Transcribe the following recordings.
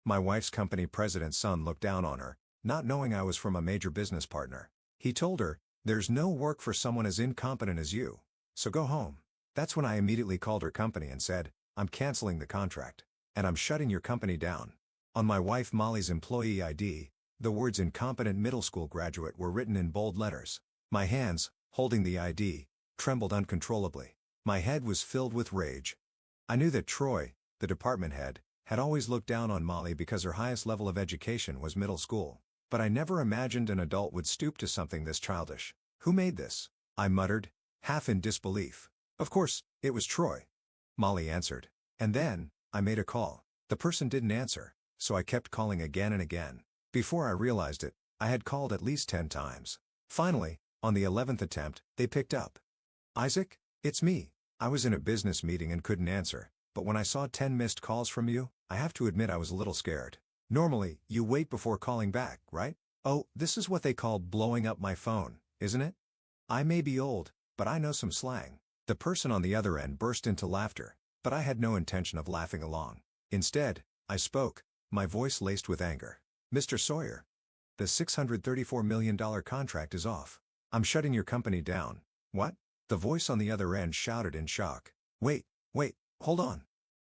My wife's company president's son looked down on her, not knowing I was from a major business partner. He told her, "There's no work for someone as incompetent as you. So go home." That's when I immediately called her company and said, "I'm canceling the contract. And I'm shutting your company down." On my wife Molly's employee ID, the words "incompetent middle school graduate" were written in bold letters. My hands, holding the ID, trembled uncontrollably. My head was filled with rage. I knew that Troy, the department head, had always looked down on Molly because her highest level of education was middle school. But I never imagined an adult would stoop to something this childish. "Who made this?" I muttered, half in disbelief. "Of course, it was Troy," Molly answered. And then, I made a call. The person didn't answer, so I kept calling again and again. Before I realized it, I had called at least 10 times. Finally, on the 11th attempt, they picked up. "Isaac, it's me. I was in a business meeting and couldn't answer, but when I saw 10 missed calls from you, I have to admit I was a little scared. Normally, you wait before calling back, right? Oh, this is what they call blowing up my phone, isn't it? I may be old, but I know some slang." The person on the other end burst into laughter, but I had no intention of laughing along. Instead, I spoke, my voice laced with anger. "Mr. Sawyer, the $634 million contract is off. I'm shutting your company down." "What?" the voice on the other end shouted in shock. Wait, hold on.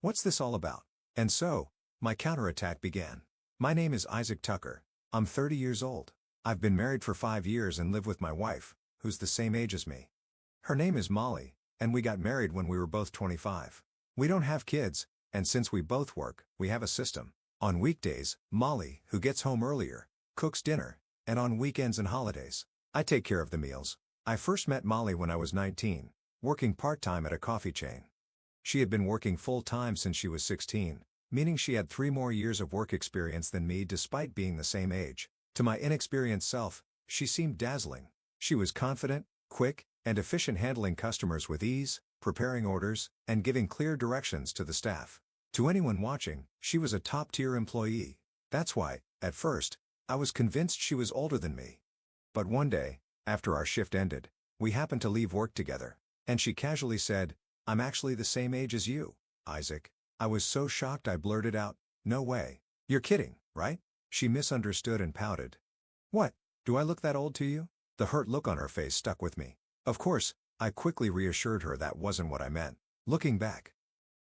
What's this all about?" And so, my counterattack began. "My name is Isaac Tucker. I'm 30 years old. I've been married for 5 years and live with my wife, who's the same age as me. Her name is Molly, and we got married when we were both 25. We don't have kids, and since we both work, we have a system. On weekdays, Molly, who gets home earlier, cooks dinner, and on weekends and holidays, I take care of the meals. I first met Molly when I was 19, working part-time at a coffee chain. She had been working full-time since she was 16, meaning she had 3 more years of work experience than me despite being the same age. To my inexperienced self, she seemed dazzling. She was confident, quick, and efficient, handling customers with ease, preparing orders, and giving clear directions to the staff. To anyone watching, she was a top-tier employee. That's why, at first, I was convinced she was older than me. But one day, after our shift ended, we happened to leave work together, and she casually said, "I'm actually the same age as you, Isaac." I was so shocked I blurted out, "No way. You're kidding, right?" She misunderstood and pouted. "What, do I look that old to you?" The hurt look on her face stuck with me. Of course, I quickly reassured her that wasn't what I meant. Looking back,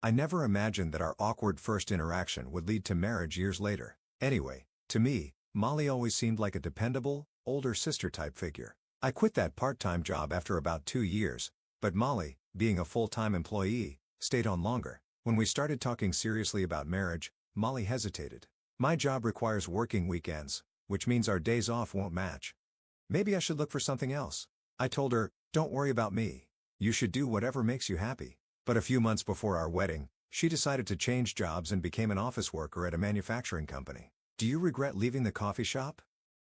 I never imagined that our awkward first interaction would lead to marriage years later. Anyway, to me, Molly always seemed like a dependable, older sister-type figure. I quit that part-time job after about 2 years, but Molly, being a full-time employee, stayed on longer. When we started talking seriously about marriage, Molly hesitated. "My job requires working weekends, which means our days off won't match. Maybe I should look for something else." I told her, "Don't worry about me. You should do whatever makes you happy." But a few months before our wedding, she decided to change jobs and became an office worker at a manufacturing company. "Do you regret leaving the coffee shop?"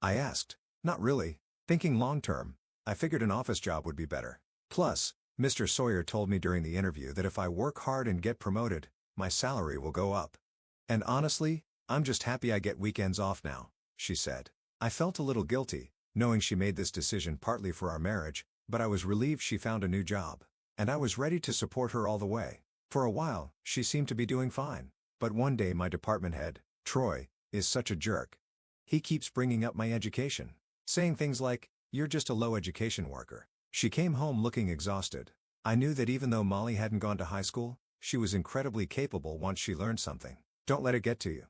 I asked. "Not really. Thinking long-term, I figured an office job would be better. Plus, Mr. Sawyer told me during the interview that if I work hard and get promoted, my salary will go up. And honestly, I'm just happy I get weekends off now," she said. I felt a little guilty, knowing she made this decision partly for our marriage, but I was relieved she found a new job. And I was ready to support her all the way. For a while, she seemed to be doing fine. But one day my department head, Troy, is such a jerk. He keeps bringing up my education, saying things like, "You're just a low-education worker." She came home looking exhausted. I knew that even though Molly hadn't gone to high school, she was incredibly capable once she learned something. "Don't let it get to you.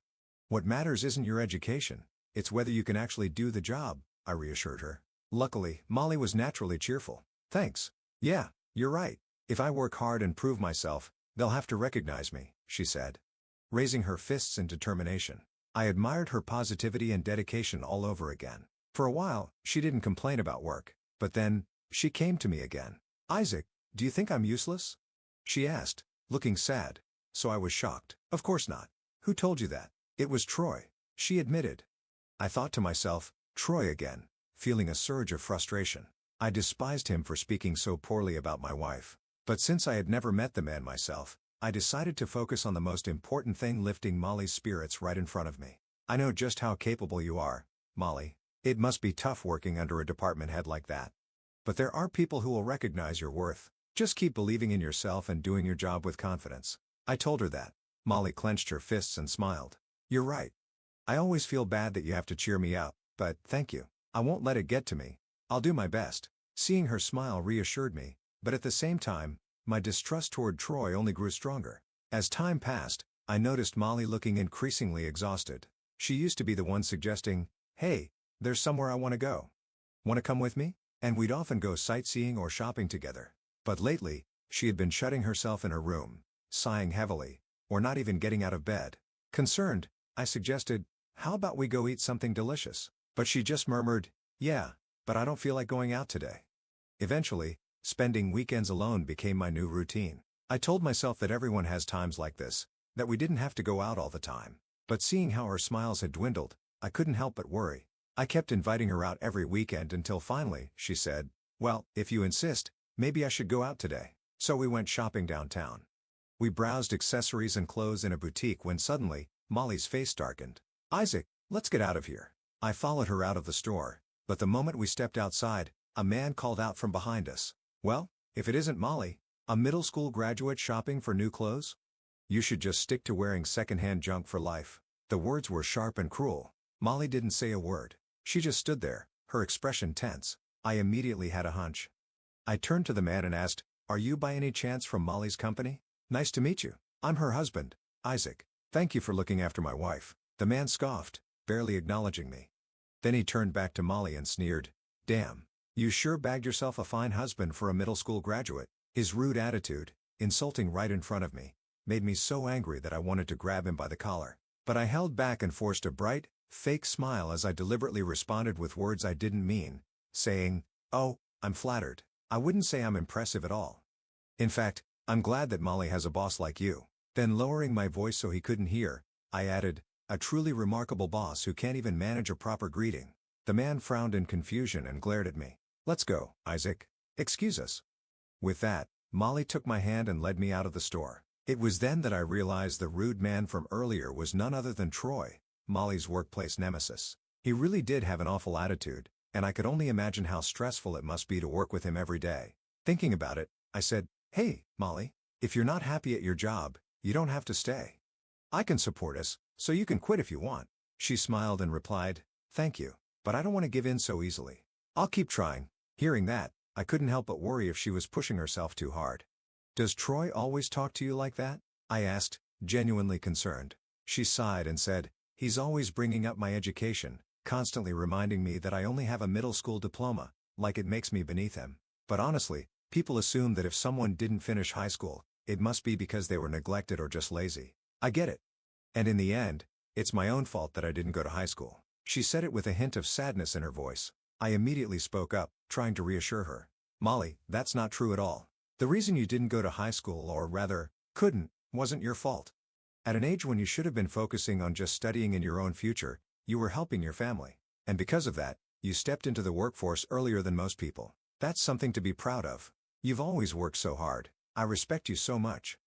What matters isn't your education, it's whether you can actually do the job," I reassured her. Luckily, Molly was naturally cheerful. "Thanks. Yeah, you're right. If I work hard and prove myself, they'll have to recognize me," she said, raising her fists in determination. I admired her positivity and dedication all over again. For a while, she didn't complain about work, but then, she came to me again. "Isaac, do you think I'm useless?" she asked, looking sad. So I was shocked. "Of course not. Who told you that?" "It was Troy," she admitted. I thought to myself, Troy again, feeling a surge of frustration. I despised him for speaking so poorly about my wife. But since I had never met the man myself, I decided to focus on the most important thing: lifting Molly's spirits right in front of me. "I know just how capable you are, Molly. It must be tough working under a department head like that. But there are people who will recognize your worth. Just keep believing in yourself and doing your job with confidence." I told her that. Molly clenched her fists and smiled. You're right. I always feel bad that you have to cheer me up, but thank you. I won't let it get to me. I'll do my best. Seeing her smile reassured me, but at the same time, my distrust toward Troy only grew stronger. As time passed, I noticed Molly looking increasingly exhausted. She used to be the one suggesting, "Hey, there's somewhere I want to go. Want to come with me?" And we'd often go sightseeing or shopping together. But lately, she had been shutting herself in her room, sighing heavily, or not even getting out of bed. Concerned, I suggested, "How about we go eat something delicious?" But she just murmured, "Yeah, but I don't feel like going out today." Eventually, spending weekends alone became my new routine. I told myself that everyone has times like this, that we didn't have to go out all the time. But seeing how her smiles had dwindled, I couldn't help but worry. I kept inviting her out every weekend until finally, she said, "Well, if you insist, maybe I should go out today." So we went shopping downtown. We browsed accessories and clothes in a boutique when suddenly, Molly's face darkened. "Isaac, let's get out of here." I followed her out of the store, but the moment we stepped outside, a man called out from behind us, "Well, if it isn't Molly, a middle school graduate shopping for new clothes? You should just stick to wearing secondhand junk for life." The words were sharp and cruel. Molly didn't say a word. She just stood there, her expression tense. I immediately had a hunch. I turned to the man and asked, "Are you by any chance from Molly's company?" "Nice to meet you. I'm her husband, Isaac. Thank you for looking after my wife." The man scoffed, barely acknowledging me. Then he turned back to Molly and sneered, "Damn, you sure bagged yourself a fine husband for a middle school graduate." His rude attitude, insulting right in front of me, made me so angry that I wanted to grab him by the collar. But I held back and forced a bright, fake smile as I deliberately responded with words I didn't mean, saying, "Oh, I'm flattered. I wouldn't say I'm impressive at all. In fact, I'm glad that Molly has a boss like you." Then lowering my voice so he couldn't hear, I added, "A truly remarkable boss who can't even manage a proper greeting." The man frowned in confusion and glared at me. "Let's go, Isaac. Excuse us." With that, Molly took my hand and led me out of the store. It was then that I realized the rude man from earlier was none other than Troy, Molly's workplace nemesis. He really did have an awful attitude, and I could only imagine how stressful it must be to work with him every day. Thinking about it, I said, "Hey, Molly, if you're not happy at your job, you don't have to stay. I can support us, so you can quit if you want." She smiled and replied, "Thank you, but I don't want to give in so easily. I'll keep trying." Hearing that, I couldn't help but worry if she was pushing herself too hard. "Does Troy always talk to you like that?" I asked, genuinely concerned. She sighed and said, "He's always bringing up my education, constantly reminding me that I only have a middle school diploma, like it makes me beneath him. But honestly, people assume that if someone didn't finish high school, it must be because they were neglected or just lazy. I get it. And in the end, it's my own fault that I didn't go to high school." She said it with a hint of sadness in her voice. I immediately spoke up, trying to reassure her. "Molly, that's not true at all. The reason you didn't go to high school, or rather, couldn't, wasn't your fault. At an age when you should have been focusing on just studying in your own future, you were helping your family. And because of that, you stepped into the workforce earlier than most people. That's something to be proud of. You've always worked so hard. I respect you so much."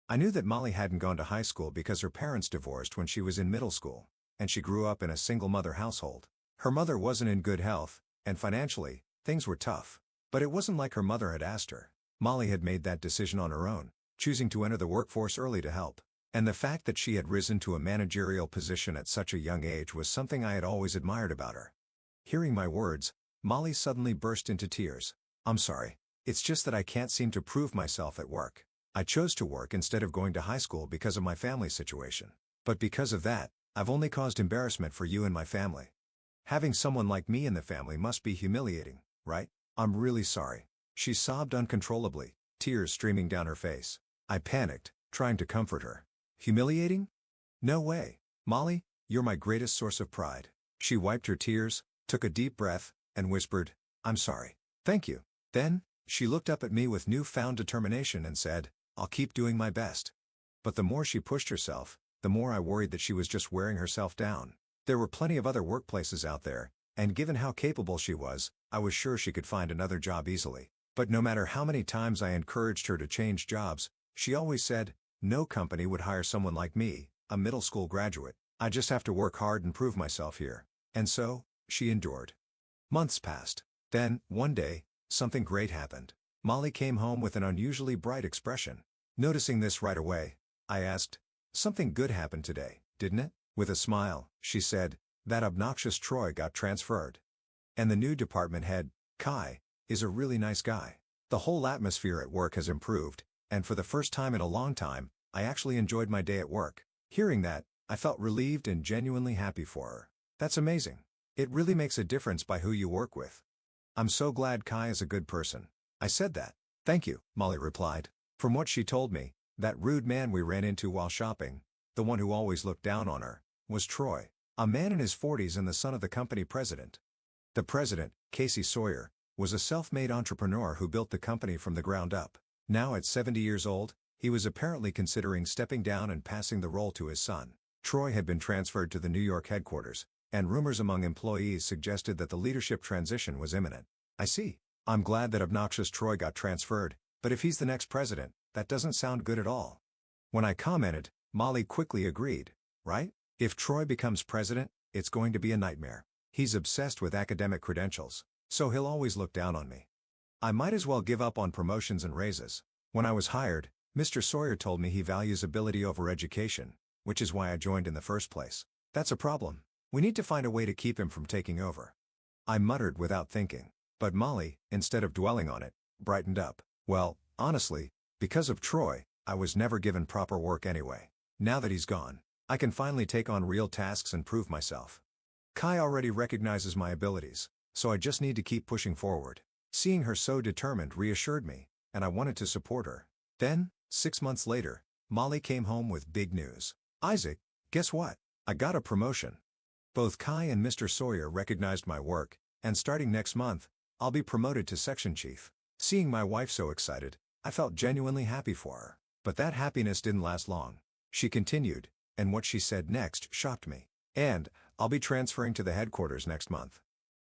I knew that Molly hadn't gone to high school because her parents divorced when she was in middle school, and she grew up in a single-mother household. Her mother wasn't in good health, and financially, things were tough. But it wasn't like her mother had asked her. Molly had made that decision on her own, choosing to enter the workforce early to help. And the fact that she had risen to a managerial position at such a young age was something I had always admired about her. Hearing my words, Molly suddenly burst into tears. "I'm sorry. It's just that I can't seem to prove myself at work. I chose to work instead of going to high school because of my family situation. But because of that, I've only caused embarrassment for you and my family. Having someone like me in the family must be humiliating, right? I'm really sorry." She sobbed uncontrollably, tears streaming down her face. I panicked, trying to comfort her. "Humiliating? No way. Molly, you're my greatest source of pride." She wiped her tears, took a deep breath, and whispered, "I'm sorry. Thank you." Then, she looked up at me with newfound determination and said, "I'll keep doing my best." But the more she pushed herself, the more I worried that she was just wearing herself down. There were plenty of other workplaces out there, and given how capable she was, I was sure she could find another job easily. But no matter how many times I encouraged her to change jobs, she always said, "No company would hire someone like me, a middle school graduate. I just have to work hard and prove myself here." And so, she endured. Months passed. Then, one day, something great happened. Molly came home with an unusually bright expression. Noticing this right away, I asked, "Something good happened today, didn't it?" With a smile, she said, "That obnoxious Troy got transferred. And the new department head, Kai, is a really nice guy. The whole atmosphere at work has improved, and for the first time in a long time, I actually enjoyed my day at work." Hearing that, I felt relieved and genuinely happy for her. That's amazing. It really makes a difference by who you work with. "I'm so glad Kai is a good person." I said that. "Thank you," Molly replied. From what she told me, that rude man we ran into while shopping, the one who always looked down on her, was Troy, a man in his 40s and the son of the company president. The president, Casey Sawyer, was a self-made entrepreneur who built the company from the ground up. Now at 70 years old, he was apparently considering stepping down and passing the role to his son. Troy had been transferred to the New York headquarters, and rumors among employees suggested that the leadership transition was imminent. "I see. I'm glad that obnoxious Troy got transferred, but if he's the next president, that doesn't sound good at all." When I commented, Molly quickly agreed. "Right? If Troy becomes president, it's going to be a nightmare. He's obsessed with academic credentials, so he'll always look down on me. I might as well give up on promotions and raises." When I was hired, Mr. Sawyer told me he values ability over education, which is why I joined in the first place. "That's a problem. We need to find a way to keep him from taking over." I muttered without thinking, but Molly, instead of dwelling on it, brightened up. "Well, honestly, because of Troy, I was never given proper work anyway. Now that he's gone, I can finally take on real tasks and prove myself. Kai already recognizes my abilities, so I just need to keep pushing forward." Seeing her so determined reassured me, and I wanted to support her. Then, 6 months later, Molly came home with big news. "Isaac, guess what? I got a promotion." Both Kai and Mr. Sawyer recognized my work, and starting next month, I'll be promoted to section chief. Seeing my wife so excited, I felt genuinely happy for her. But that happiness didn't last long. She continued, and what she said next shocked me. "And, I'll be transferring to the headquarters next month."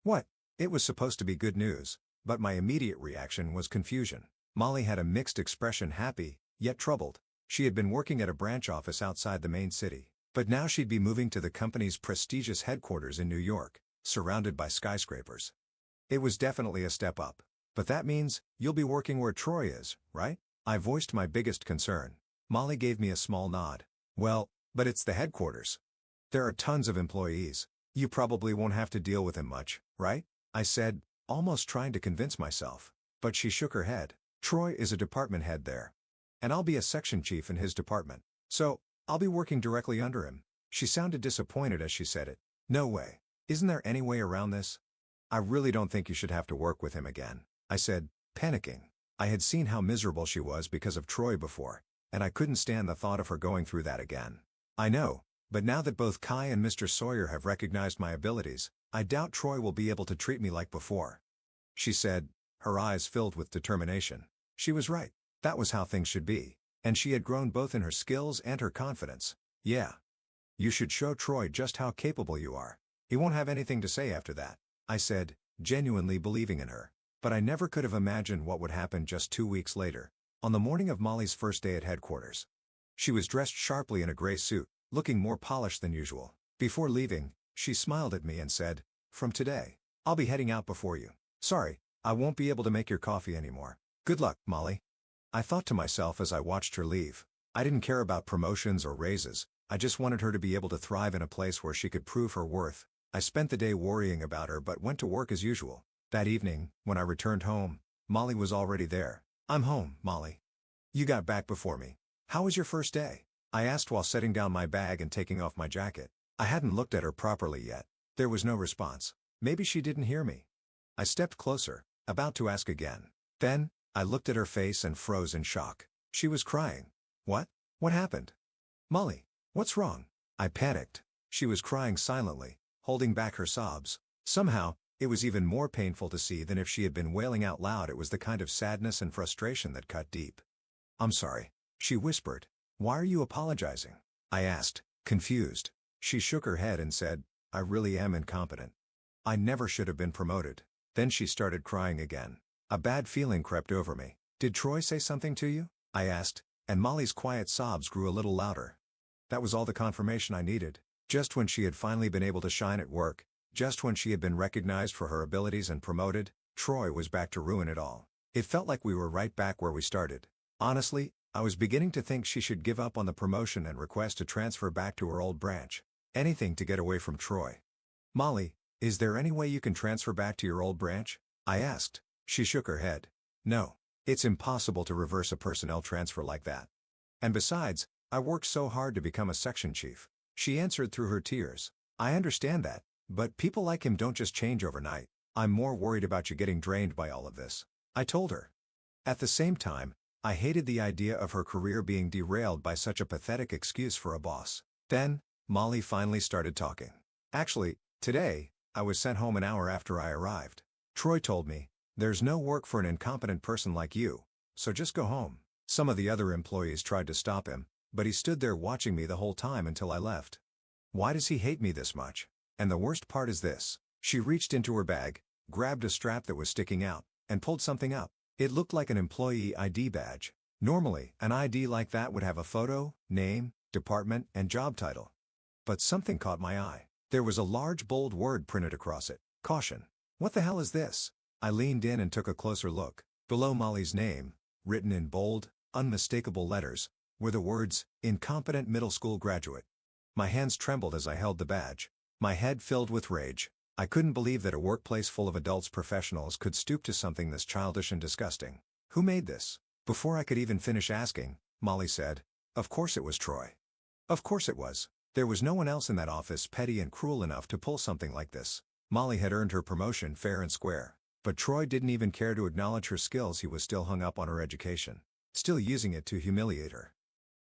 What? It was supposed to be good news, but my immediate reaction was confusion. Molly had a mixed expression, happy, yet troubled. She had been working at a branch office outside the main city, but now she'd be moving to the company's prestigious headquarters in New York, surrounded by skyscrapers. It was definitely a step up. "But that means, you'll be working where Troy is, right?" I voiced my biggest concern. Molly gave me a small nod. "Well, but it's the headquarters. There are tons of employees. You probably won't have to deal with him much, right?" I said, almost trying to convince myself. But she shook her head. "Troy is a department head there. And I'll be a section chief in his department. So, I'll be working directly under him." She sounded disappointed as she said it. "No way. Isn't there any way around this?" "I really don't think you should have to work with him again," I said, panicking. I had seen how miserable she was because of Troy before, and I couldn't stand the thought of her going through that again. "I know, but now that both Kai and Mr. Sawyer have recognized my abilities, I doubt Troy will be able to treat me like before," she said, her eyes filled with determination. She was right. That was how things should be, and she had grown both in her skills and her confidence. "Yeah. You should show Troy just how capable you are. He won't have anything to say after that," I said, genuinely believing in her. But I never could have imagined what would happen just 2 weeks later, on the morning of Molly's first day at headquarters. She was dressed sharply in a gray suit, looking more polished than usual. Before leaving, she smiled at me and said, "From today, I'll be heading out before you. Sorry, I won't be able to make your coffee anymore. Good luck, Molly." I thought to myself as I watched her leave. I didn't care about promotions or raises, I just wanted her to be able to thrive in a place where she could prove her worth. I spent the day worrying about her but went to work as usual. That evening, when I returned home, Molly was already there. "I'm home, Molly. You got back before me. How was your first day?" I asked while setting down my bag and taking off my jacket. I hadn't looked at her properly yet. There was no response. Maybe she didn't hear me. I stepped closer, about to ask again. Then, I looked at her face and froze in shock. She was crying. "What? What happened? Molly, what's wrong?" I panicked. She was crying silently, holding back her sobs. Somehow, it was even more painful to see than if she had been wailing out loud. It was the kind of sadness and frustration that cut deep. "I'm sorry," she whispered. "Why are you apologizing?" I asked, confused. She shook her head and said, "I really am incompetent. I never should have been promoted." Then she started crying again. A bad feeling crept over me. "Did Troy say something to you?" I asked, and Molly's quiet sobs grew a little louder. That was all the confirmation I needed. Just when she had finally been able to shine at work, just when she had been recognized for her abilities and promoted, Troy was back to ruin it all. It felt like we were right back where we started. Honestly, I was beginning to think she should give up on the promotion and request a transfer back to her old branch. Anything to get away from Troy. Molly, is there any way you can transfer back to your old branch? I asked. She shook her head. No. It's impossible to reverse a personnel transfer like that. And besides, I worked so hard to become a section chief. She answered through her tears. I understand that, but people like him don't just change overnight. I'm more worried about you getting drained by all of this, I told her. At the same time, I hated the idea of her career being derailed by such a pathetic excuse for a boss. Then, Molly finally started talking. Actually, today, I was sent home an hour after I arrived. Troy told me, there's no work for an incompetent person like you, so just go home. Some of the other employees tried to stop him, but he stood there watching me the whole time until I left. Why does he hate me this much? And the worst part is this. She reached into her bag, grabbed a strap that was sticking out, and pulled something up. It looked like an employee ID badge. Normally, an ID like that would have a photo, name, department, and job title. But something caught my eye. There was a large bold word printed across it. Caution. What the hell is this? I leaned in and took a closer look. Below Molly's name, written in bold, unmistakable letters, were the words, "Incompetent middle school graduate." My hands trembled as I held the badge. My head filled with rage. I couldn't believe that a workplace full of adults professionals could stoop to something this childish and disgusting. Who made this? Before I could even finish asking, Molly said, "Of course it was Troy." Of course it was. There was no one else in that office petty and cruel enough to pull something like this. Molly had earned her promotion fair and square. But Troy didn't even care to acknowledge her skills. He was still hung up on her education. Still using it to humiliate her.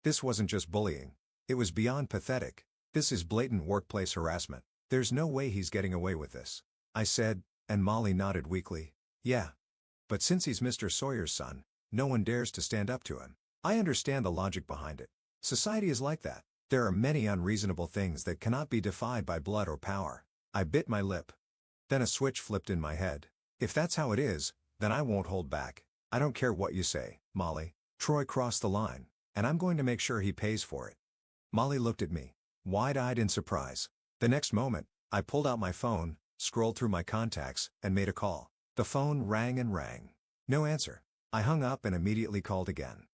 This wasn't just bullying. It was beyond pathetic. This is blatant workplace harassment. There's no way he's getting away with this, I said, and Molly nodded weakly. Yeah. But since he's Mr. Sawyer's son, no one dares to stand up to him. I understand the logic behind it. Society is like that. There are many unreasonable things that cannot be defied by blood or power. I bit my lip. Then a switch flipped in my head. If that's how it is, then I won't hold back. I don't care what you say, Molly. Troy crossed the line, and I'm going to make sure he pays for it. Molly looked at me, wide-eyed in surprise. The next moment, I pulled out my phone, scrolled through my contacts, and made a call. The phone rang and rang. No answer. I hung up and immediately called again.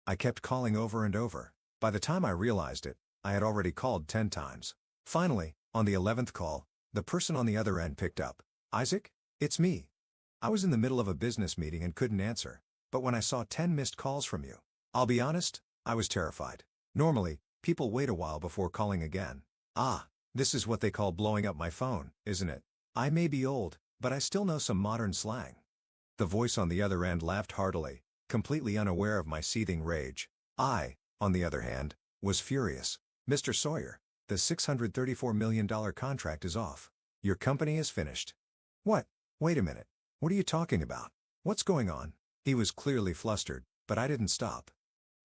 I kept calling over and over. By the time I realized it, I had already called 10 times. Finally, on the 11th call, the person on the other end picked up. Isaac? It's me. I was in the middle of a business meeting and couldn't answer. But when I saw 10 missed calls from you, I'll be honest, I was terrified. Normally, people wait a while before calling again. Ah, this is what they call blowing up my phone, isn't it? I may be old, but I still know some modern slang. The voice on the other end laughed heartily, completely unaware of my seething rage. I, on the other hand, was furious. Mr. Sawyer, the $634 million contract is off. Your company is finished. What? Wait a minute. What are you talking about? What's going on? He was clearly flustered, but I didn't stop.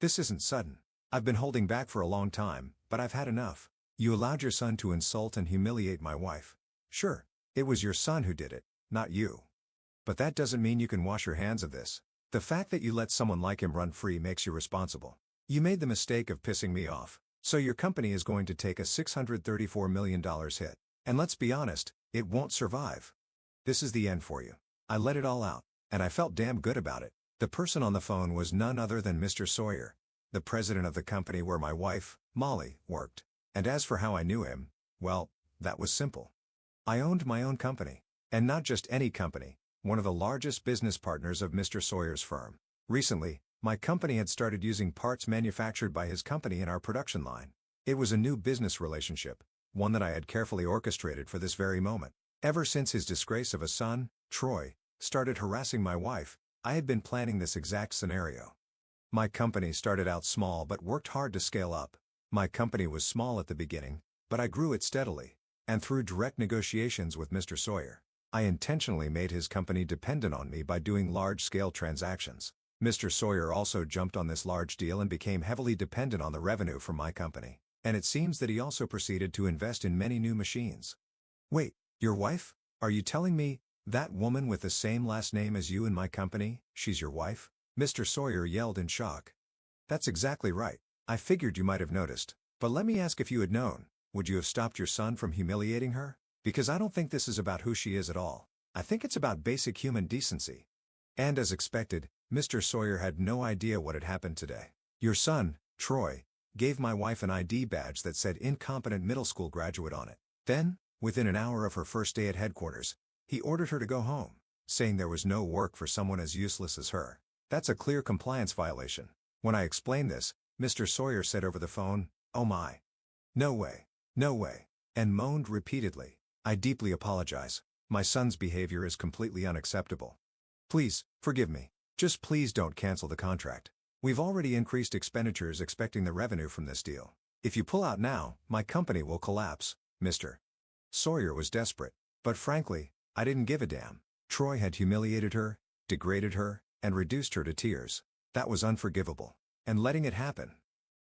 This isn't sudden. I've been holding back for a long time, but I've had enough. You allowed your son to insult and humiliate my wife. Sure, it was your son who did it, not you. But that doesn't mean you can wash your hands of this. The fact that you let someone like him run free makes you responsible. You made the mistake of pissing me off, so your company is going to take a $634 million hit. And let's be honest, it won't survive. This is the end for you. I let it all out, and I felt damn good about it. The person on the phone was none other than Mr. Sawyer, the president of the company where my wife, Molly, worked. And as for how I knew him, well, that was simple. I owned my own company, and not just any company, one of the largest business partners of Mr. Sawyer's firm. Recently, my company had started using parts manufactured by his company in our production line. It was a new business relationship, one that I had carefully orchestrated for this very moment. Ever since his disgrace of a son, Troy, started harassing my wife, I had been planning this exact scenario. My company started out small but worked hard to scale up. My company was small at the beginning, but I grew it steadily. And through direct negotiations with Mr. Sawyer, I intentionally made his company dependent on me by doing large-scale transactions. Mr. Sawyer also jumped on this large deal and became heavily dependent on the revenue from my company. And it seems that he also proceeded to invest in many new machines. Wait, your wife? Are you telling me, that woman with the same last name as you in my company, she's your wife? Mr. Sawyer yelled in shock. That's exactly right. I figured you might have noticed. But let me ask, if you had known, would you have stopped your son from humiliating her? Because I don't think this is about who she is at all. I think it's about basic human decency. And as expected, Mr. Sawyer had no idea what had happened today. Your son, Troy, gave my wife an ID badge that said incompetent middle school graduate on it. Then, within an hour of her first day at headquarters, he ordered her to go home, saying there was no work for someone as useless as her. That's a clear compliance violation. When I explained this, Mr. Sawyer said over the phone, "Oh my. No way. No way," and moaned repeatedly. "I deeply apologize. My son's behavior is completely unacceptable. Please, forgive me. Just please don't cancel the contract. We've already increased expenditures expecting the revenue from this deal. If you pull out now, my company will collapse." Mr. Sawyer was desperate. But frankly, I didn't give a damn. Troy had humiliated her, degraded her, and reduced her to tears. That was unforgivable. And letting it happen.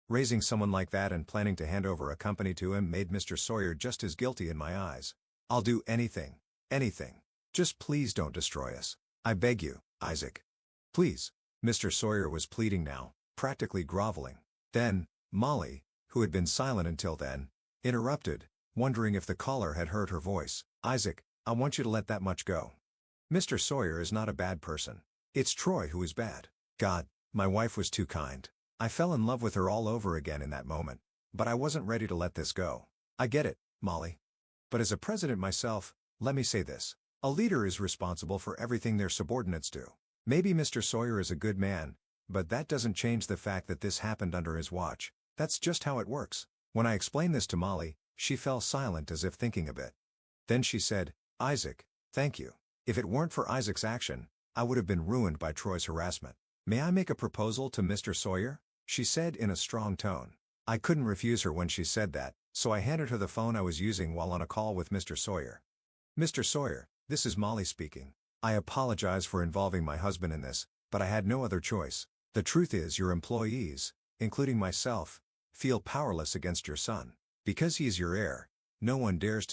Raising someone like that and planning to hand over a company to him made Mr. Sawyer just as guilty in my eyes. "I'll do anything. Anything. Just please don't destroy us. I beg you, Isaac. Please." Mr. Sawyer was pleading now, practically groveling. Then, Molly, who had been silent until then, interrupted, wondering if the caller had heard her voice. "Isaac, I want you to let that much go. Mr. Sawyer is not a bad person. It's Troy who is bad. God, my wife was too kind. I fell in love with her all over again in that moment. But I wasn't ready to let this go. I get it, Molly. But as a president myself, let me say this. A leader is responsible for everything their subordinates do. Maybe Mr. Sawyer is a good man, but that doesn't change the fact that this happened under his watch. That's just how it works." When I explained this to Molly, she fell silent as if thinking a bit. Then she said, "Isaac, thank you. If it weren't for Isaac's action, I would have been ruined by Troy's harassment. May I make a proposal to Mr. Sawyer?" she said in a strong tone. I couldn't refuse her when she said that, so I handed her the phone I was using while on a call with Mr. Sawyer. "Mr. Sawyer, this is Molly speaking. I apologize for involving my husband in this, but I had no other choice. The truth is your employees, including myself, feel powerless against your son. Because he is your heir, no one dares to